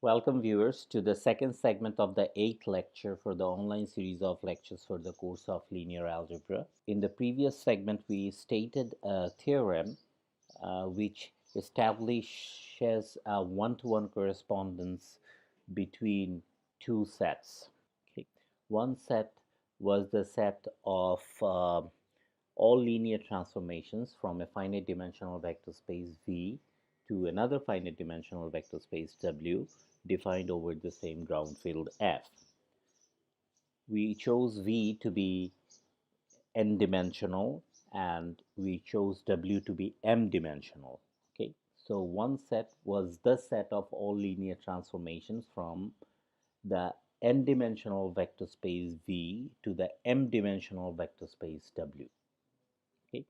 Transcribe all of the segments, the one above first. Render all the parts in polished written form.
Welcome viewers to the second segment of the 8th lecture for the online series of lectures for the course of linear algebra. In the previous segment we stated a theorem which establishes a one-to-one correspondence between two sets. Okay. One set was the set of all linear transformations from a finite dimensional vector space V to another finite dimensional vector space W defined over the same ground field F. We chose V to be n-dimensional and we chose W to be m-dimensional. Okay, so one set was the set of all linear transformations from the n-dimensional vector space V to the m-dimensional vector space W. Okay,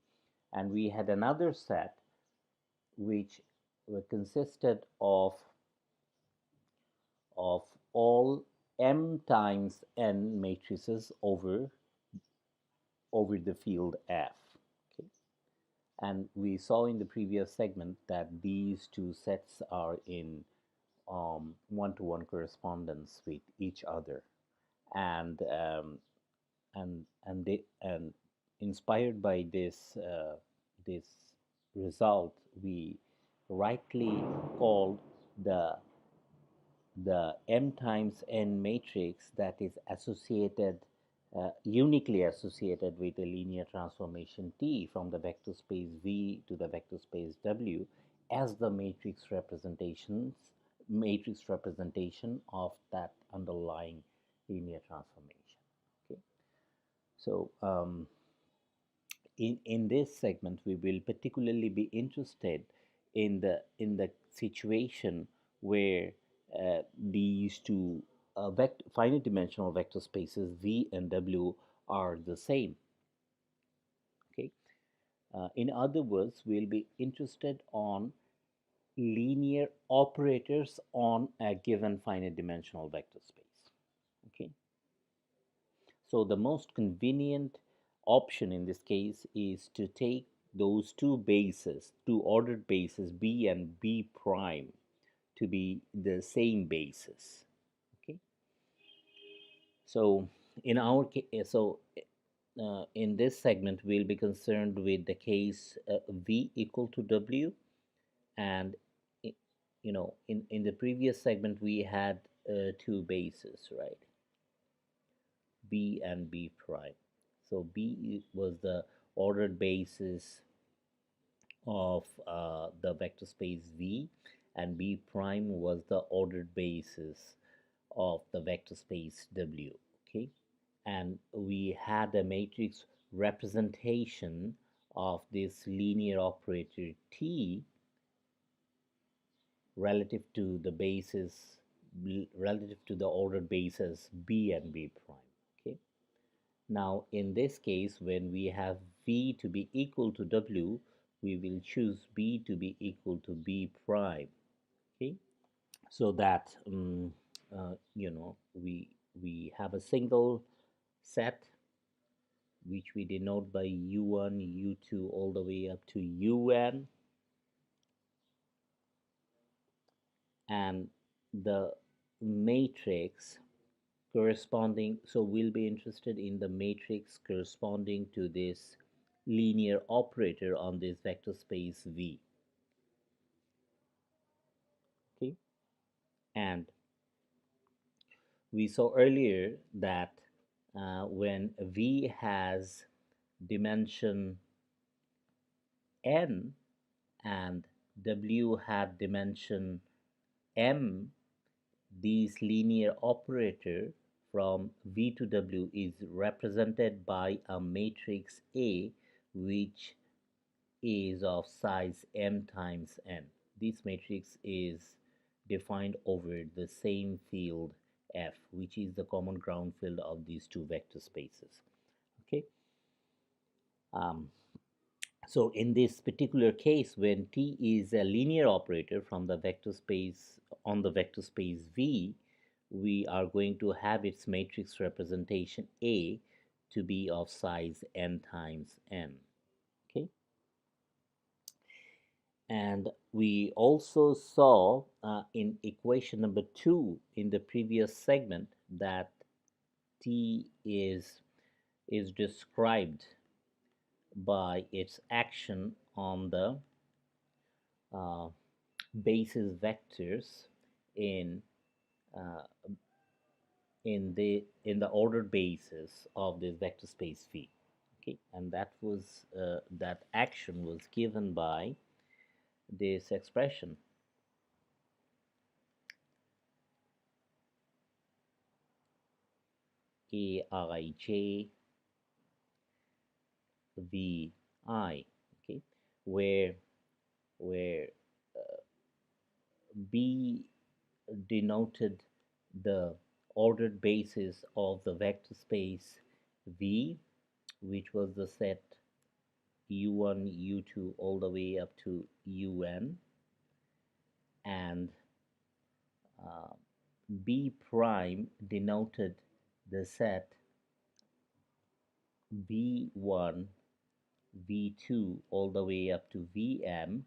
and we had another set which consisted of all m times n matrices over the field F. Okay, and we saw in the previous segment that these two sets are in one-to-one correspondence with each other, and inspired by this result, we rightly called the m times n matrix that is associated uniquely associated with a linear transformation T from the vector space V to the vector space W as the matrix representation of that underlying linear transformation. Okay, so in this segment we will particularly be interested in the situation where these two finite dimensional vector spaces V and W are the same. Okay, in other words, we'll be interested on linear operators on a given finite dimensional vector space. Okay, so the most convenient option in this case is to take those two ordered bases B and B prime to be the same basis. Okay, so in our case, in this segment we'll be concerned with the case V equal to W, and in the previous segment we had two bases, right? B and B prime. So B was the ordered basis of the vector space V, and B prime was the ordered basis of the vector space W. Okay, and we had a matrix representation of this linear operator T relative to the basis, relative to the ordered bases B and B prime. Okay, now in this case when we have V to be equal to W, we will choose B to be equal to B prime. Okay, so that we have a single set which we denote by U1, U2 all the way up to UN, and the matrix corresponding, so we'll be interested in the matrix corresponding to this linear operator on this vector space V. Okay, and we saw earlier that when V has dimension n and W had dimension m, this linear operator from V to W is represented by a matrix A which is of size m times n. This matrix is defined over the same field F, which is the common ground field of these two vector spaces. Okay, so in this particular case, when T is a linear operator from the vector space on the vector space V, we are going to have its matrix representation A to be of size n times n. Okay, and we also saw in equation number 2 in the previous segment that T is described by its action on the uh, basis vectors in uh, in the ordered basis of this vector space V. Okay, and that action was given by this expression Aij Vi, okay, where B denoted the ordered basis of the vector space V, which was the set U1, U2 all the way up to UN, and uh, B prime denoted the set V1, V2 all the way up to Vm,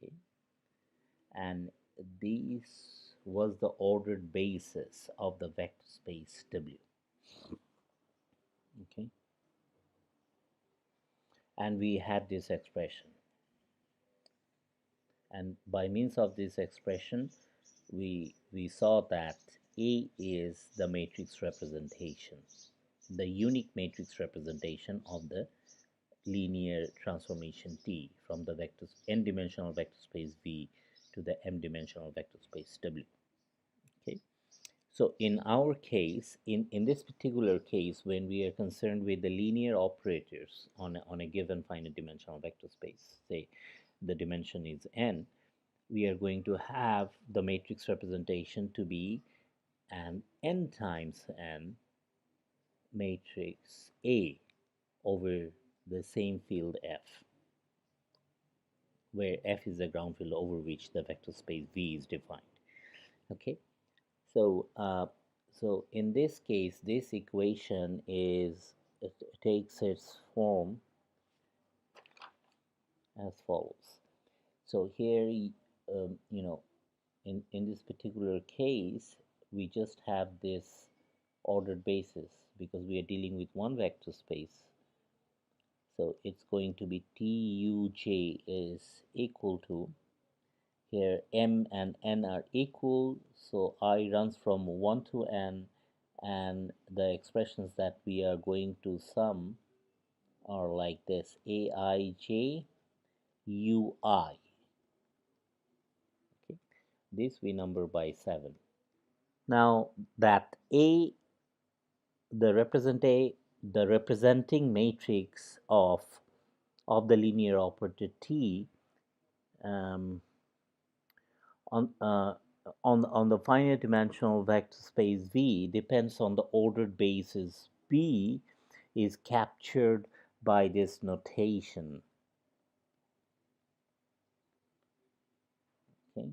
okay, and this was the ordered basis of the vector space W, okay, and we had this expression, and by means of this expression we saw that A is the matrix representation, the unique matrix representation of the linear transformation T from the vector n-dimensional vector space V to the m-dimensional vector space W. Okay, so in our case, in this particular case, when we are concerned with the linear operators on a given finite dimensional vector space, say the dimension is n, we are going to have the matrix representation to be an n times n matrix A over the same field F, where F is the ground field over which the vector space V is defined. Okay, so so in this case, this equation it takes its form as follows. So here, you know, in this particular case, we just have this ordered basis because we are dealing with one vector space. So it's going to be Tuj is equal to, here m and n are equal, so I runs from 1 to n, and the expressions that we are going to sum are like this: Aij ui. Okay, this we number by 7. Now that A, the representing matrix of the linear operator T, um, on on the finite dimensional vector space V depends on the ordered basis B is captured by this notation. Okay,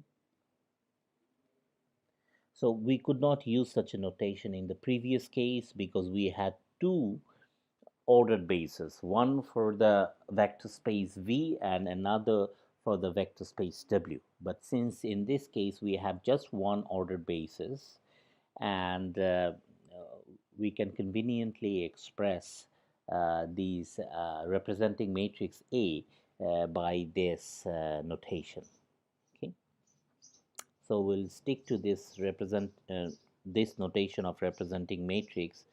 so we could not use such a notation in the previous case because we had two ordered bases, one for the vector space V and another for the vector space W. But since in this case we have just one ordered basis, and we can conveniently express these representing matrix A by this notation. Okay, so we'll stick to this notation of representing matrix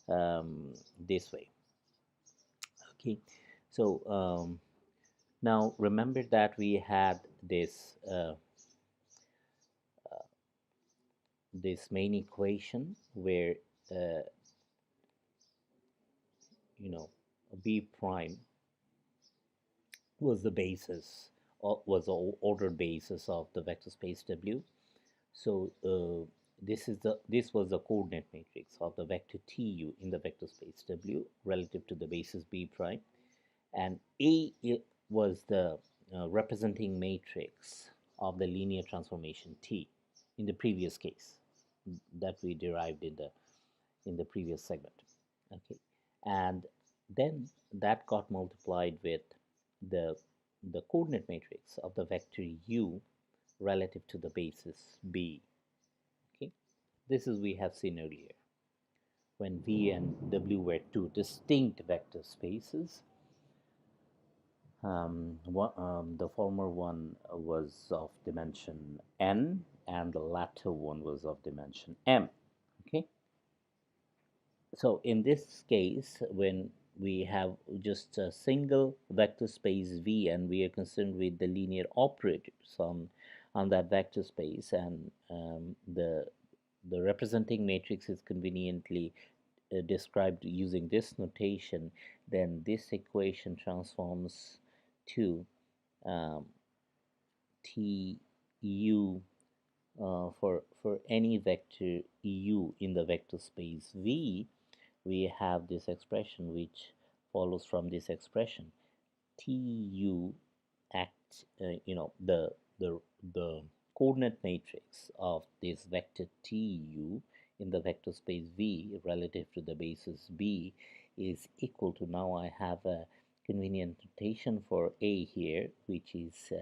this way. Okay, so now remember that we had this main equation where uh, you know B prime was the basis, was the ordered basis of the vector space W. So this was the coordinate matrix of the vector Tu in the vector space W relative to the basis B prime, and A was the representing matrix of the linear transformation T in the previous case that we derived in the previous segment. Okay, and then that got multiplied with the the coordinate matrix of the vector u relative to the basis b. Okay, this is we have seen earlier when v and w were two distinct vector spaces. The former one was of dimension n and the latter one was of dimension m. Okay, so in this case, when we have just a single vector space V and we are concerned with the linear operators on that vector space, and the representing matrix is conveniently described using this notation, then this equation transforms to um, Tu for any vector u in the vector space V. We have this expression which follows from this expression. Tu act, the coordinate matrix of this vector Tu in the vector space V relative to the basis B is equal to, now I have a convenient notation for A here, which is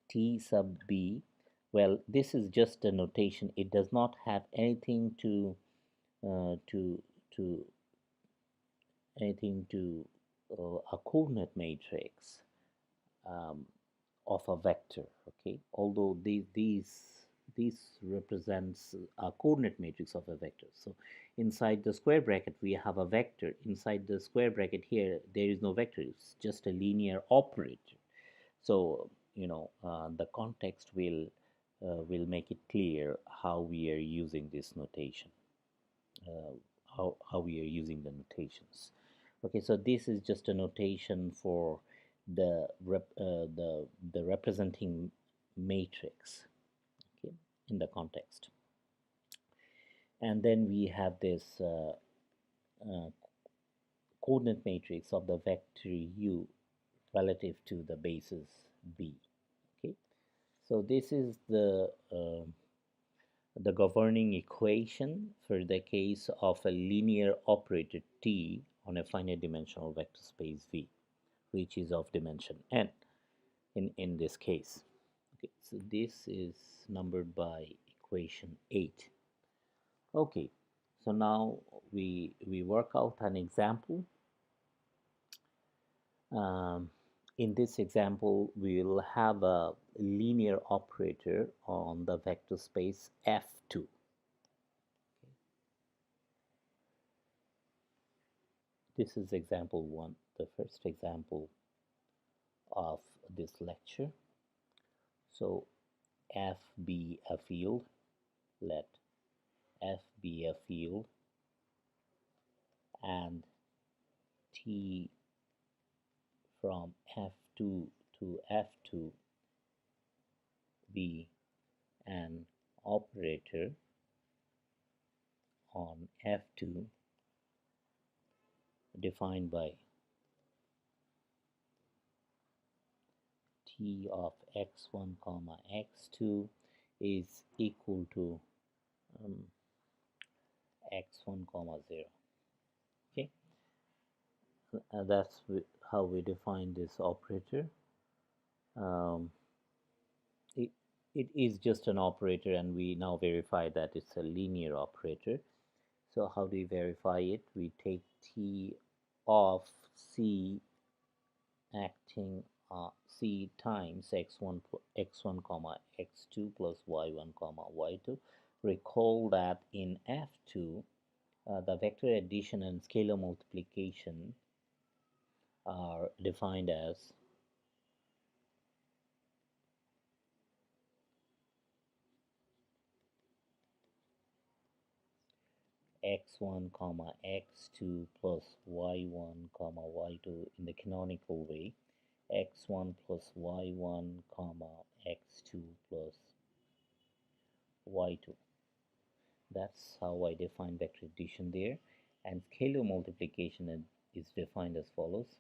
T sub B. Well, this is just a notation. It does not have anything to uh, to to a coordinate matrix um, of a vector. Okay, although these represents a coordinate matrix of a vector. So inside the square bracket we have a vector. Inside the square bracket here there is no vector. It's just a linear operator. So the context will make it clear how we are using this notation. Uh, how we are using the notations. Okay, so this is just a notation for the representing matrix, okay, in the context. And then we have this uh, coordinate matrix of the vector u relative to the basis b. Okay, so this is the governing equation for the case of a linear operator T on a finite dimensional vector space V, which is of dimension n in this case. Okay, so this is numbered by equation 8. Okay, so now we work out an example. Um, in this example, we will have a linear operator on the vector space F2. This is example 1, the first example of this lecture. So F be a field, let F be a field, and T from F2 to F2 be an operator on F2 defined by T of x1 comma x2 is equal to x1 comma 0. Okay, that's how we define this operator. Um, it, it is just an operator, and we now verify that it's a linear operator. So how do we verify it? We take T of C acting C times x1 comma x2 plus y1 comma y2. Recall that in F2 the vector addition and scalar multiplication are defined as x1 comma x2 plus y1 comma y2 in the canonical way, x1 plus y1 comma x2 plus y2. That's how I define vector addition there. And scalar multiplication is defined as follows.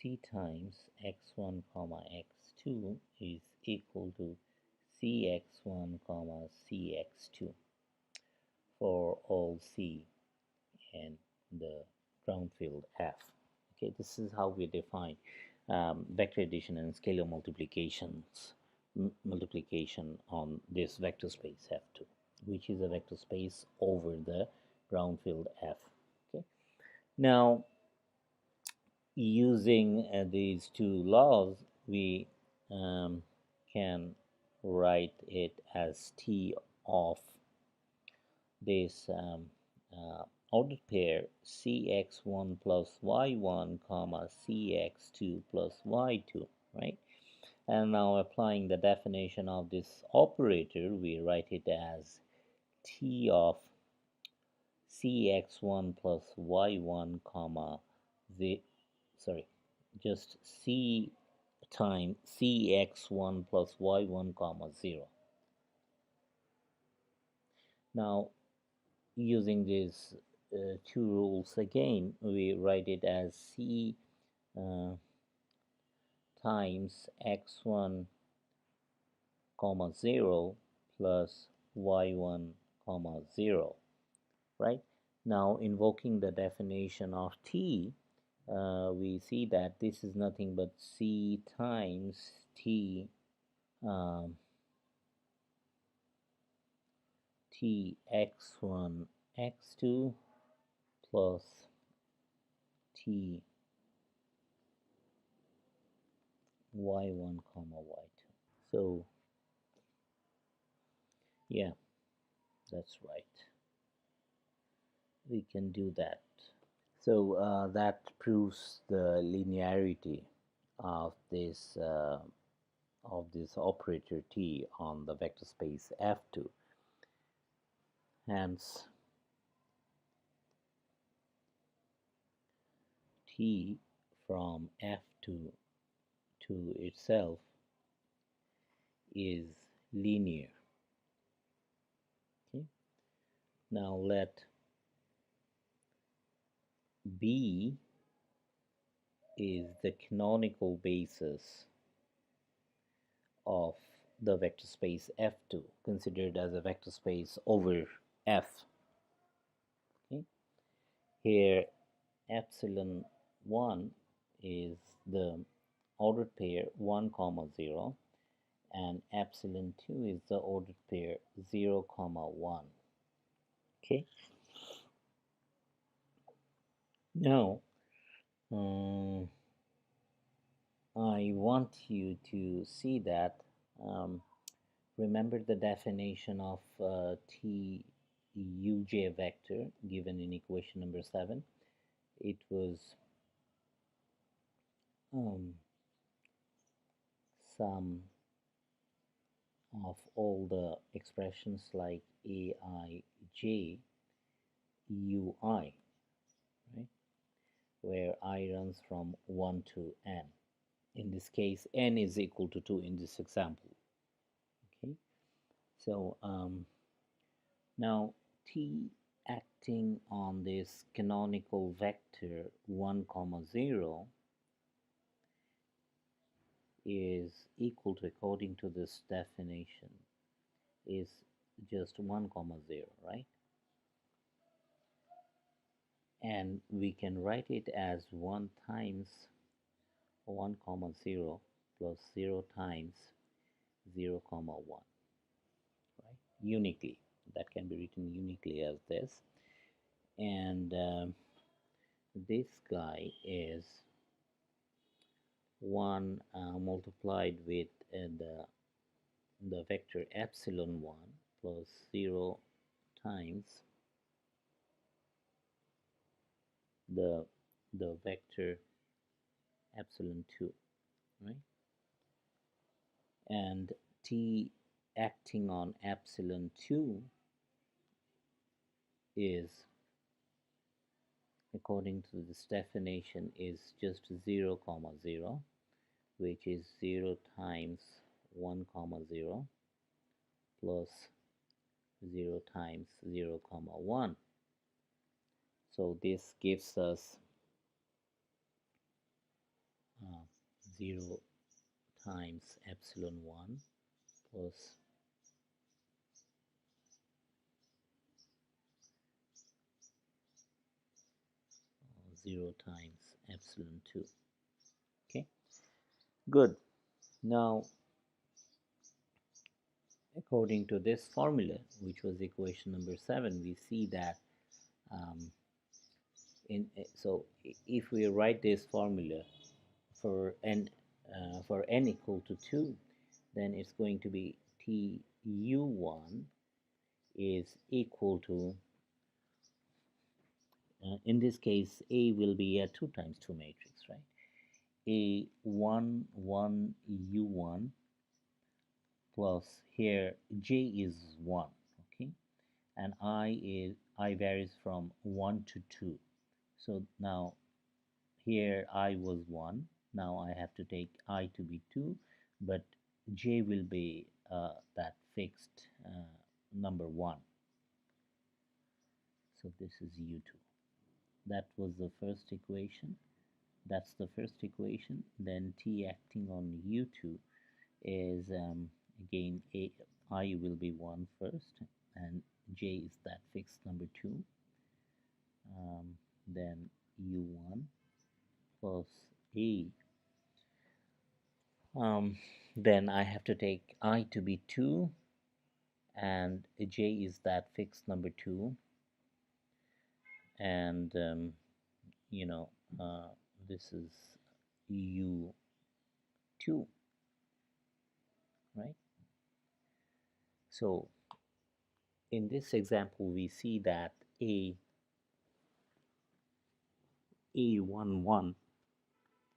C times x1 comma x2 is equal to cx1 comma cx2. for all C in the ground field F. Okay, this is how we define vector addition and scalar multiplication on this vector space F2, which is a vector space over the ground field F. Okay, now using these two laws, we can write it as T of this ordered pair cx1 plus y1 comma cx2 plus y2, right? And now applying the definition of this operator, we write it as T of cx1 plus y1 comma the sorry just c times cx1 plus y1 comma 0. Now using these two rules again, we write it as c times x1 comma 0 plus y1 comma 0, right? Now invoking the definition of t, we see that this is nothing but c times t t x1 x2 plus t y1 comma y2. So yeah, that's right, we can do that. So that proves the linearity of this operator T on the vector space F2. Hence, T from F2 to itself is linear. Okay. Now let B is the canonical basis of the vector space F2, considered as a vector space over F. Okay. Here epsilon 1 is the ordered pair 1 comma 0, and epsilon 2 is the ordered pair 0 comma 1. Okay, now I want you to see that remember the definition of TUJ vector given in equation number 7. It was sum of all the expressions like Aij Ui, right, where I runs from 1 to n. In this case, n is equal to 2 in this example. Okay, so now T acting on this canonical vector 1 comma 0 is equal to, according to this definition, is just 1 comma 0, right? And we can write it as 1 times 1 comma 0 plus 0 times 0 comma 1, right? Uniquely, that can be written uniquely as this. And this guy is 1 multiplied with the vector epsilon 1 plus 0 times the vector epsilon 2, right? And T acting on epsilon 2 is, according to this definition, is just 0 comma 0, which is 0 times 1 comma 0 plus 0 times 0 comma 1. So this gives us 0 times epsilon 1 plus 0 times epsilon 2. Okay, good. Now, according to this formula, which was equation number 7, we see that um, so if we write this formula for n equal to 2, then it's going to be TU1 is equal to, in this case, A will be a 2 times 2 matrix, right? A1 1 U1 plus here J is 1, okay, and I varies from 1 to 2. So now here I was 1, now I have to take I to be 2, but J will be that fixed number 1. So this is U2. That was the first equation. That's the first equation. Then T acting on U2 is again I will be 1 first, and J is that fixed number 2. Then U1 plus A. Then I have to take I to be 2, and J is that fixed number 2, and you know this is U2, right? So in this example we see that A11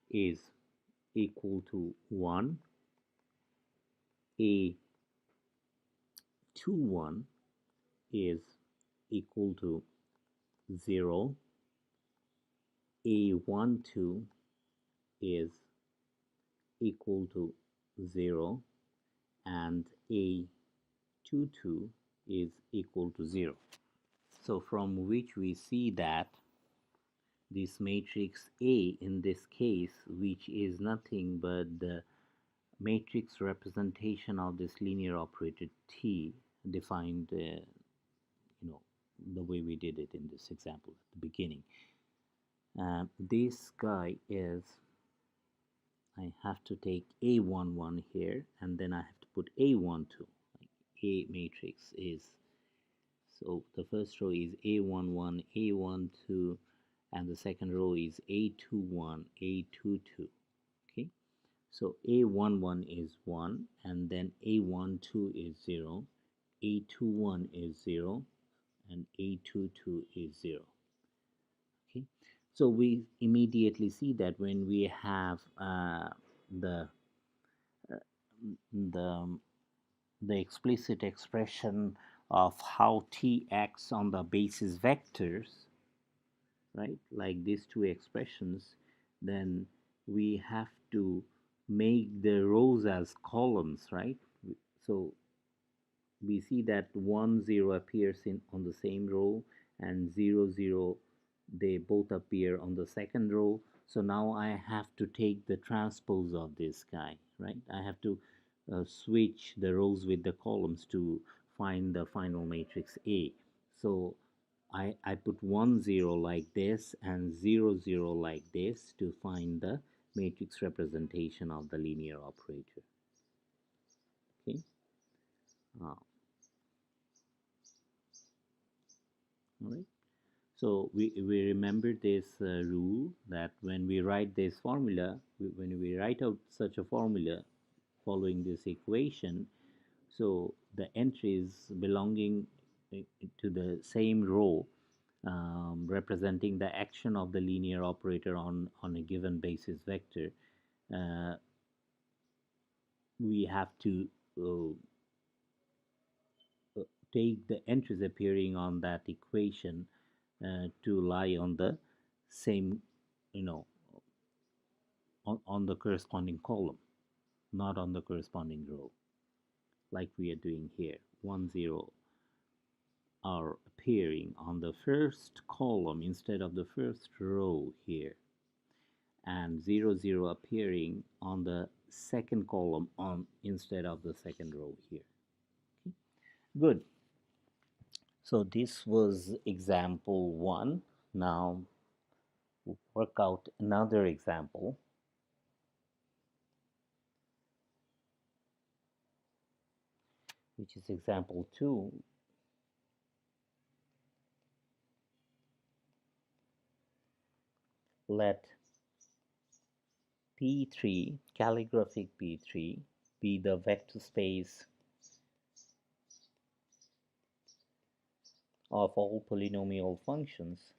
is equal to 1, A21 is equal to 0, A12 is equal to 0, and A22 is equal to 0. So from which we see that this matrix A in this case, which is nothing but the matrix representation of this linear operator T defined the way we did it in this example at the beginning. This guy is, I have to take A11 here, and then I have to put A12. Like A matrix is, so the first row is A11, A12, and the second row is A21, A22. Okay, so A11 is 1, and then A12 is 0, A21 is 0, and A22 is 0. Okay, so we immediately see that when we have the explicit expression of how T acts on the basis vectors, right, like these two expressions, then we have to make the rows as columns, right? So we see that 1 0 appears on the same row, and 0 0, they both appear on the second row. So now I have to take the transpose of this guy, right? I have to switch the rows with the columns to find the final matrix A. So I put 1 0 like this and 0 0 like this to find the matrix representation of the linear operator. Okay. All right. So we remember this rule that when we write this formula, when we write out such a formula following this equation, so the entries belonging to the same row representing the action of the linear operator on a given basis vector, we have to take the entries appearing on that equation to lie on the same, on the corresponding column, not on the corresponding row, like we are doing here. 1 0 are appearing on the first column instead of the first row here, and 0 0 appearing on the second column instead of the second row here. Okay. Good. So this was example 1. Now We'll work out another example, which is example 2. Let P3, calligraphic P3, be the vector space of all polynomial functions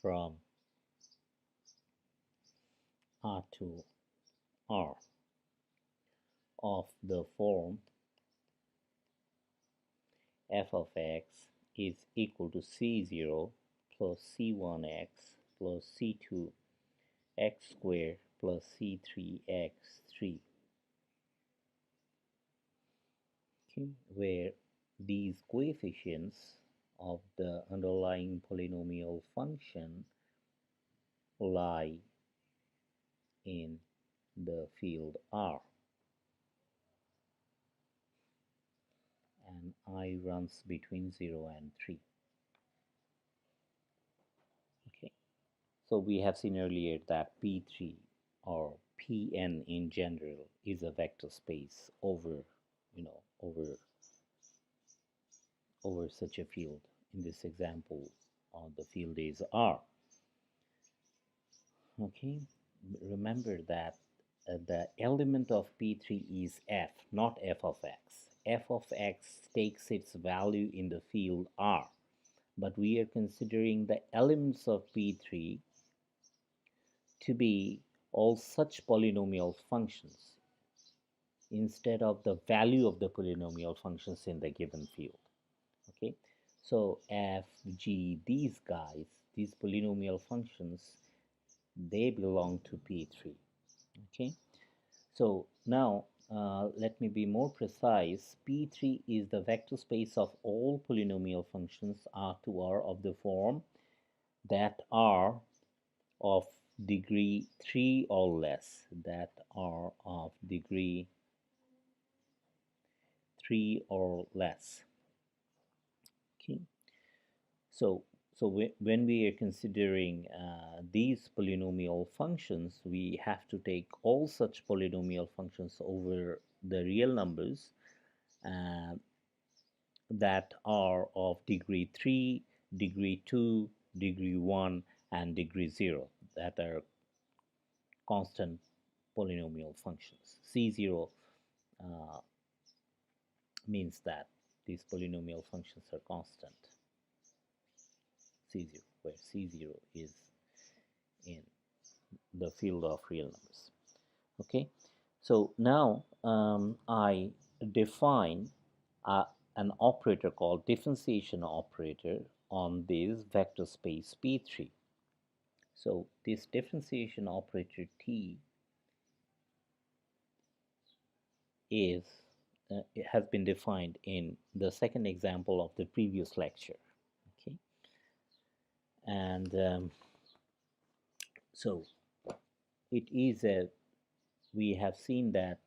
from R to R of the form f of x is equal to c0 plus c1x plus c2 x squared plus c3x3, okay, where these coefficients of the underlying polynomial function lie in the field R, and I runs between 0 and 3. Okay, so we have seen earlier that P3 or Pn in general is a vector space over, over such a field. In this example, the field is R. Okay, remember that the element of P3 is f, not f of x. F of x takes its value in the field R, but we are considering the elements of P3 to be all such polynomial functions instead of the value of the polynomial functions in the given field. Okay, so f, g, these guys, these polynomial functions, they belong to P3. Okay, so now let me be more precise. P3 is the vector space of all polynomial functions R to R of the form that are of degree 3 or less, that are of degree 3 or less. Okay, so when we are considering these polynomial functions, we have to take all such polynomial functions over the real numbers uh, that are of degree 3, degree 2, degree 1, and degree 0, that are constant polynomial functions. C0 uh, means that these polynomial functions are constant. C0, where C0 is in the field of real numbers. Okay, so now I define an operator called differentiation operator on this vector space P3. So this differentiation operator T is it has been defined in the second example of the previous lecture. Okay, and so it is a, we have seen that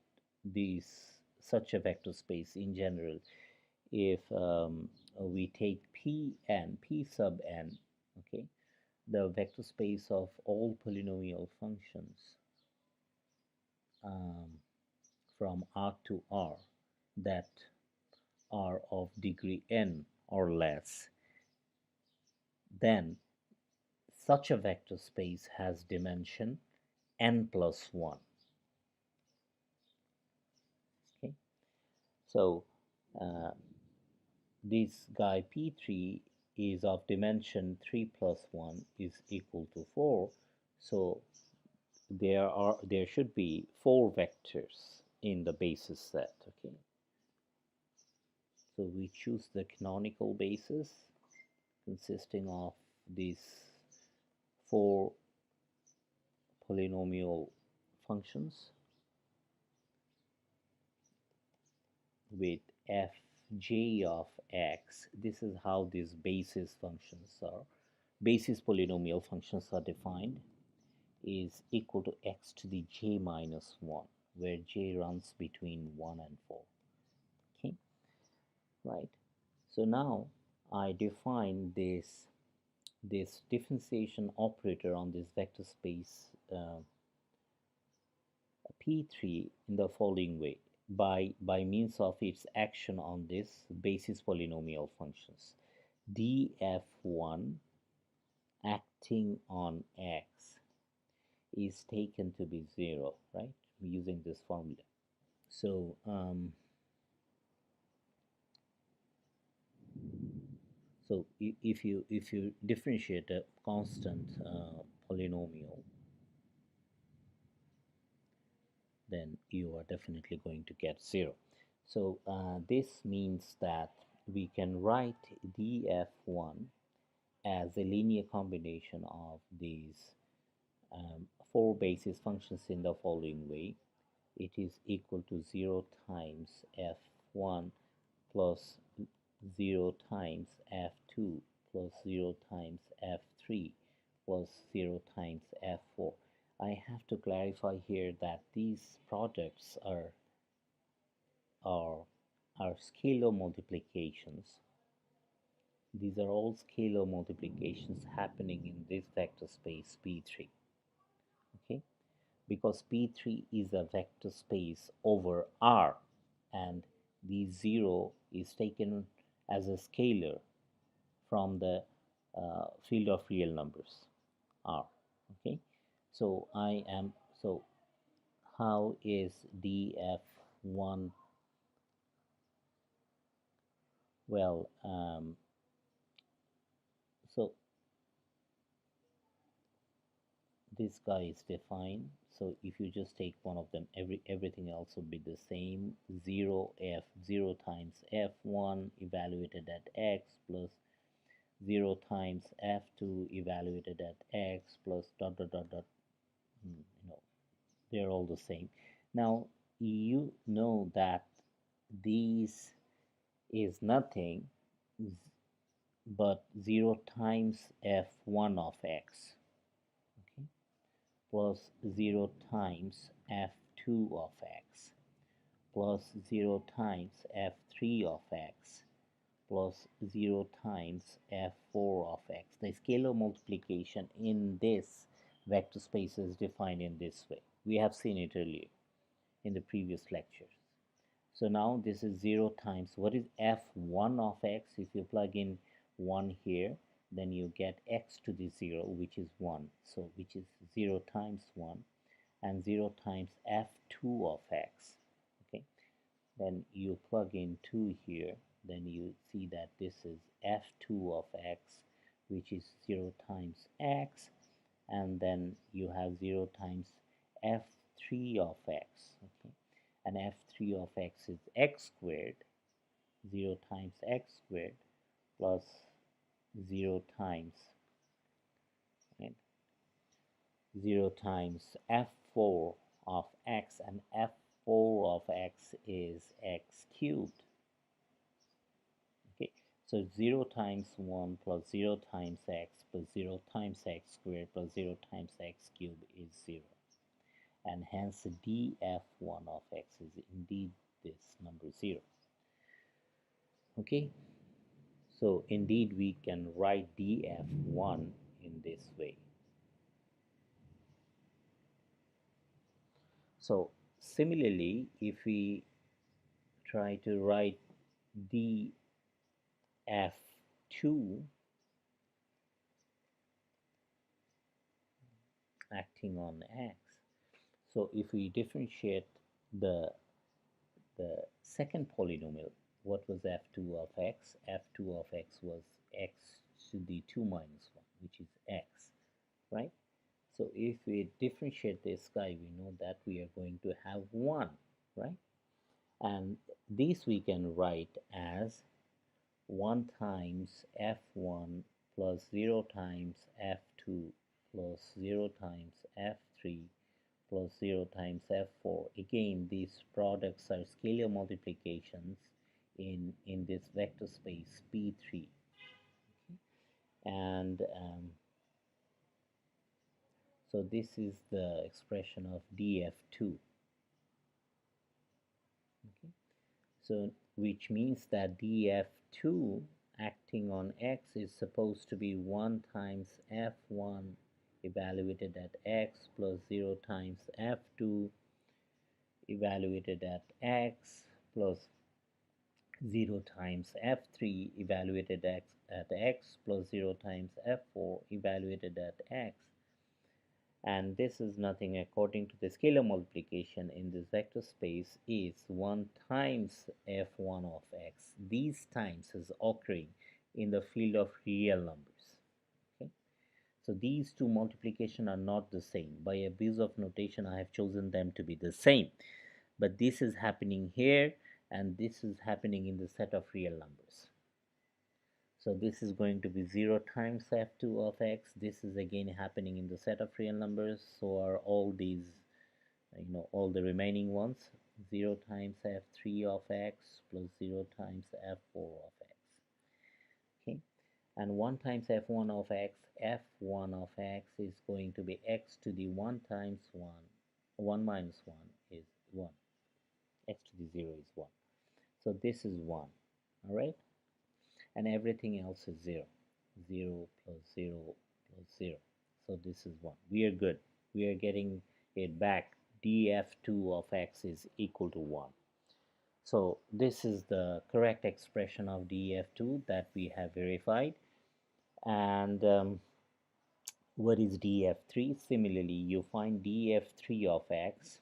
these such a vector space in general, if we take Pn, P sub n, okay, the vector space of all polynomial functions from R to R that are of degree n or less, then such a vector space has dimension n plus 1. Okay, so this guy P3 is of dimension 3 plus 1 is equal to 4. So there should be 4 vectors in the basis set. Okay, so we choose the canonical basis consisting of these 4 polynomial functions with fj of x. This is how these basis functions are, basis polynomial functions are defined. is equal to x to the j minus 1, where j runs between 1 and 4. Okay, right. So now I define this differentiation operator on this vector space P3 in the following way, by means of its action on this basis polynomial functions. df1 acting on x is taken to be 0, right, using this formula. So if you differentiate a constant polynomial, then you are definitely going to get 0. So this means that we can write df1 as a linear combination of these four basis functions in the following way. It is equal to 0 times f1 plus 0 times f2 plus 0 times f3 plus 0 times f4. I have to clarify here that these products are scalar multiplications. These are all scalar multiplications happening in this vector space P3. Okay, because P3 is a vector space over R, and the 0 is taken as a scalar from the field of real numbers R. Okay, so how is df1? Well, so this guy is defined. So if you just take one of them, everything else will be the same. 0 times f1 evaluated at x plus 0 times f2 evaluated at x plus dot dot dot dot. They're all the same. Now you know that these is nothing but 0 times f1 of x, okay, plus 0 times f2 of x plus 0 times f3 of x plus 0 times f4 of x. The scalar multiplication in this vector space is defined in this way. We have seen it earlier in the previous lectures. So now this is 0 times, what is f1 of x? If you plug in 1 here, then you get x to the 0, which is 1. So which is 0 times 1, and 0 times f2 of x. Okay, then you plug in 2 here, then you see that this is f2 of x, which is 0 times x, and then you have 0 times f3 of x. Okay, and f3 of x is x squared, 0 times x squared plus 0 times, right, 0 times f4 of x, and f4 of x is x cubed. Okay, so 0 times 1 plus 0 times x plus 0 times x squared plus 0 times x cubed is 0. And hence df1 of x is indeed this number 0. Okay, so indeed we can write df1 in this way. So similarly, if we try to write df2 acting on x, so if we differentiate the second polynomial, what was f2 of x? f2 of x was x to the 2 minus 1, which is x, right? So if we differentiate this guy, we know that we are going to have 1, right? And this we can write as 1 times f1 plus 0 times f2 plus 0 times f3 plus 0 times f4. Again, these products are scalar multiplications in this vector space P3. Okay? And So this is the expression of df2. Okay. So which means that df2 acting on x is supposed to be 1 times f1 evaluated at x plus 0 times f2 evaluated at x plus 0 times f3 evaluated at x plus 0 times f4 evaluated at x, and this is nothing according to the scalar multiplication in this vector space is 1 times f1 of x. These times is occurring in the field of real numbers. Okay, so these two multiplication are not the same. By abuse of notation I have chosen them to be the same, but this is happening here and this is happening in the set of real numbers. So this is going to be 0 times f2 of x. This is again happening in the set of real numbers. So are all these, all the remaining ones. 0 times f3 of x plus 0 times f4 of x. Okay, and 1 times f1 of x, f1 of x is going to be x to the 1 times 1. 1 minus 1 is 1. X to the 0 is 1. So this is 1. Alright, and everything else is 0. 0 plus 0 plus 0. So this is 1. We are good. We are getting it back. df2 of x is equal to 1. So this is the correct expression of df2 that we have verified. And what is df3? Similarly, you find df3 of x.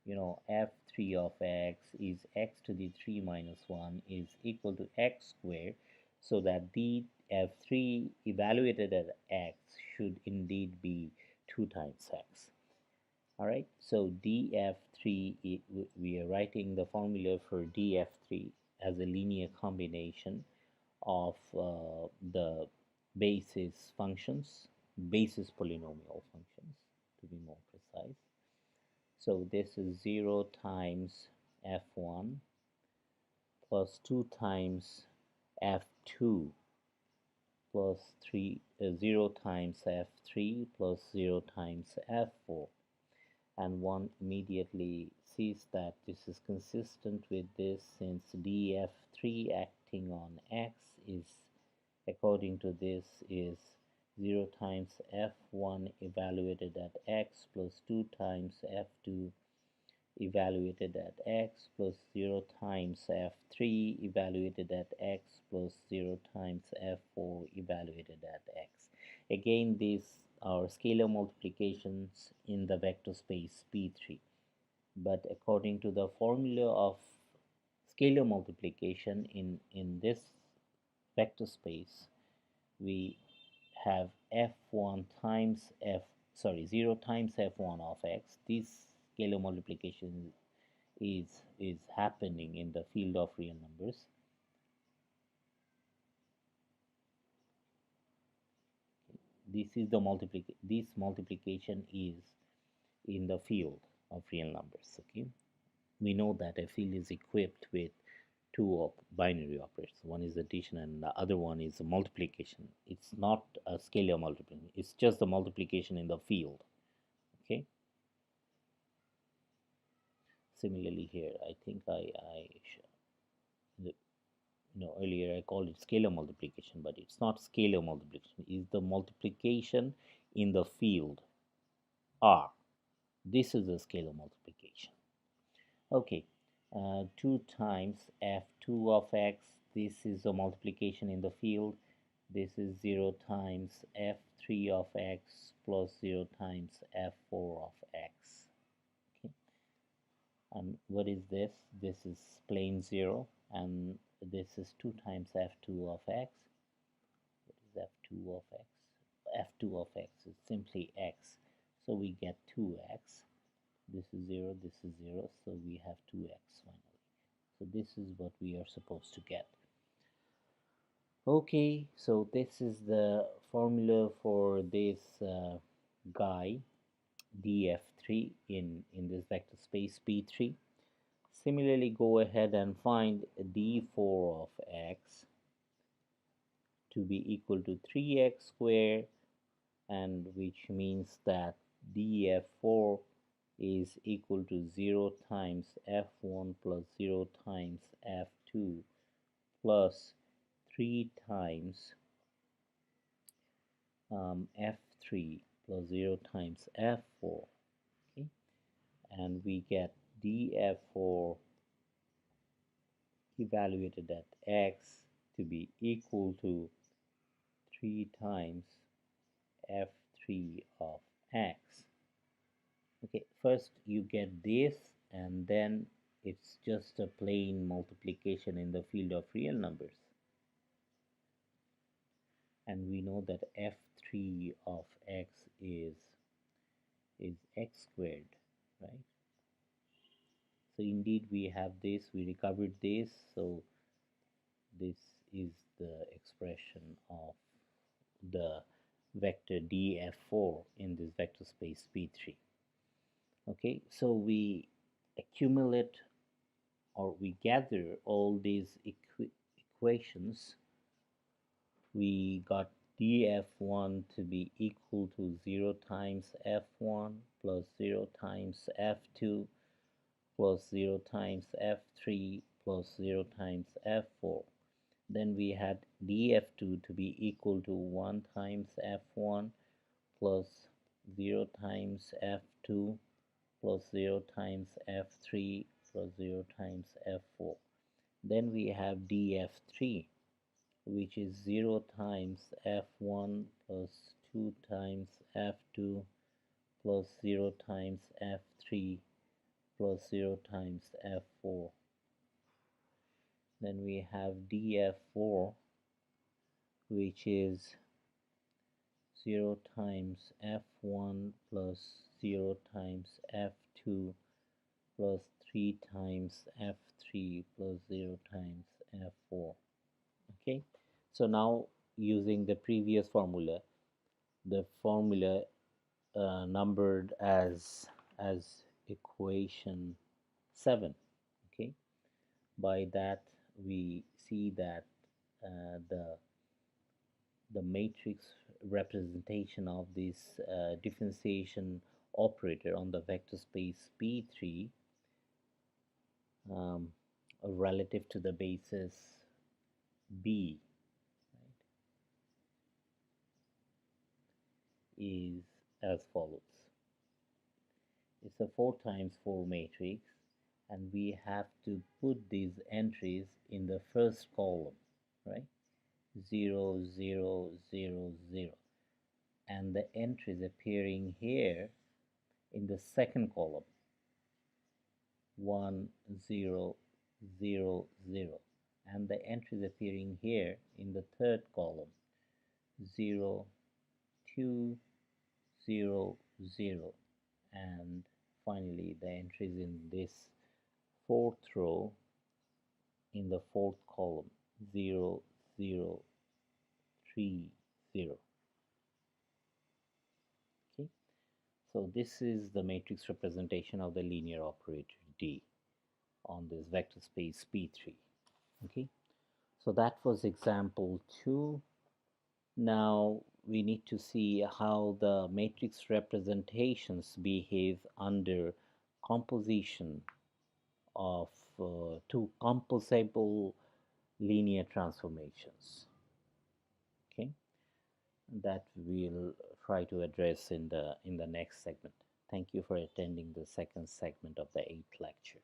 F3 of x is x to the 3 minus 1 is equal to x squared, so that df3 evaluated at x should indeed be 2 times x. Alright, so df3, we are writing the formula for df3 as a linear combination of the basis functions, basis polynomial functions to be more precise. So this is 0 times f1 plus 2 times f2 plus 0 times f3 plus 0 times f4, and one immediately sees that this is consistent with this, since df3 acting on x is, according to this, is 0 times f1 evaluated at x plus 2 times f2 evaluated at x plus 0 times f3 evaluated at x plus 0 times f4 evaluated at x. Again, these are scalar multiplications in the vector space P3, but according to the formula of scalar multiplication in this vector space, we have f1 times 0 times f1 of x. This scalar multiplication is happening in the field of real numbers. This multiplication is in the field of real numbers. Okay, we know that a field is equipped with two binary operators. One is addition and the other one is multiplication. It's not a scalar multiplication, it's just the multiplication in the field. Okay, similarly here, I think earlier I called it scalar multiplication, but it's not scalar multiplication. It's the multiplication in the field R. This is a scalar multiplication. Okay, 2 times f2 of x. This is the multiplication in the field. This is 0 times f3 of x plus 0 times f4 of x. Okay, and what is this? This is plain 0, and this is 2 times f2 of x. What is f2 of x? F2 of x is simply x, so we get 2x. This is 0, this is 0, so we have 2x finally. So this is what we are supposed to get. Okay, so this is the formula for this guy df3 in this vector space P3. Similarly, go ahead and find d4 of x to be equal to 3x squared, and which means that df4 is equal to 0 times f1 plus 0 times f2 plus 3 times f3 plus 0 times f4. Okay, and we get df4 evaluated at x to be equal to 3 times f3 of x. Okay, first you get this, and then it's just a plain multiplication in the field of real numbers, and we know that f3 of x is x squared, right? So indeed we have this, we recovered this, so this is the expression of the vector df4 in this vector space p3. Okay, so we accumulate, or we gather all these equations. We got df1 to be equal to 0 times f1 plus 0 times f2 plus 0 times f3 plus 0 times f4. Then we had df2 to be equal to 1 times f1 plus 0 times f2 plus 0 times f3 plus 0 times f4. Then we have df3, which is 0 times f1 plus 2 times f2 plus 0 times f3 plus 0 times f4. Then we have df4, which is 0 times f1 plus 0 times f2 plus 3 times f3 plus 0 times f4. Okay, so now using the previous formula, the formula numbered as equation 7. Okay, by that we see that the matrix representation of this differentiation operator on the vector space P3 relative to the basis B, right, is as follows. It's a 4 times 4 matrix, and we have to put these entries in the first column, right? 0, 0, 0, 0, and the entries appearing here in the second column, 1, 0, 0, 0, and the entries appearing here in the third column, 0, 2, 0, 0, and finally the entries in this fourth row in the fourth column, 0, 0, 3, 0. Okay, so this is the matrix representation of the linear operator D on this vector space P3. Okay, so that was example 2. Now we need to see how the matrix representations behave under composition of two composable linear transformations. Okay, that we'll try to address in the next segment. Thank you for attending the second segment of the 8th lecture.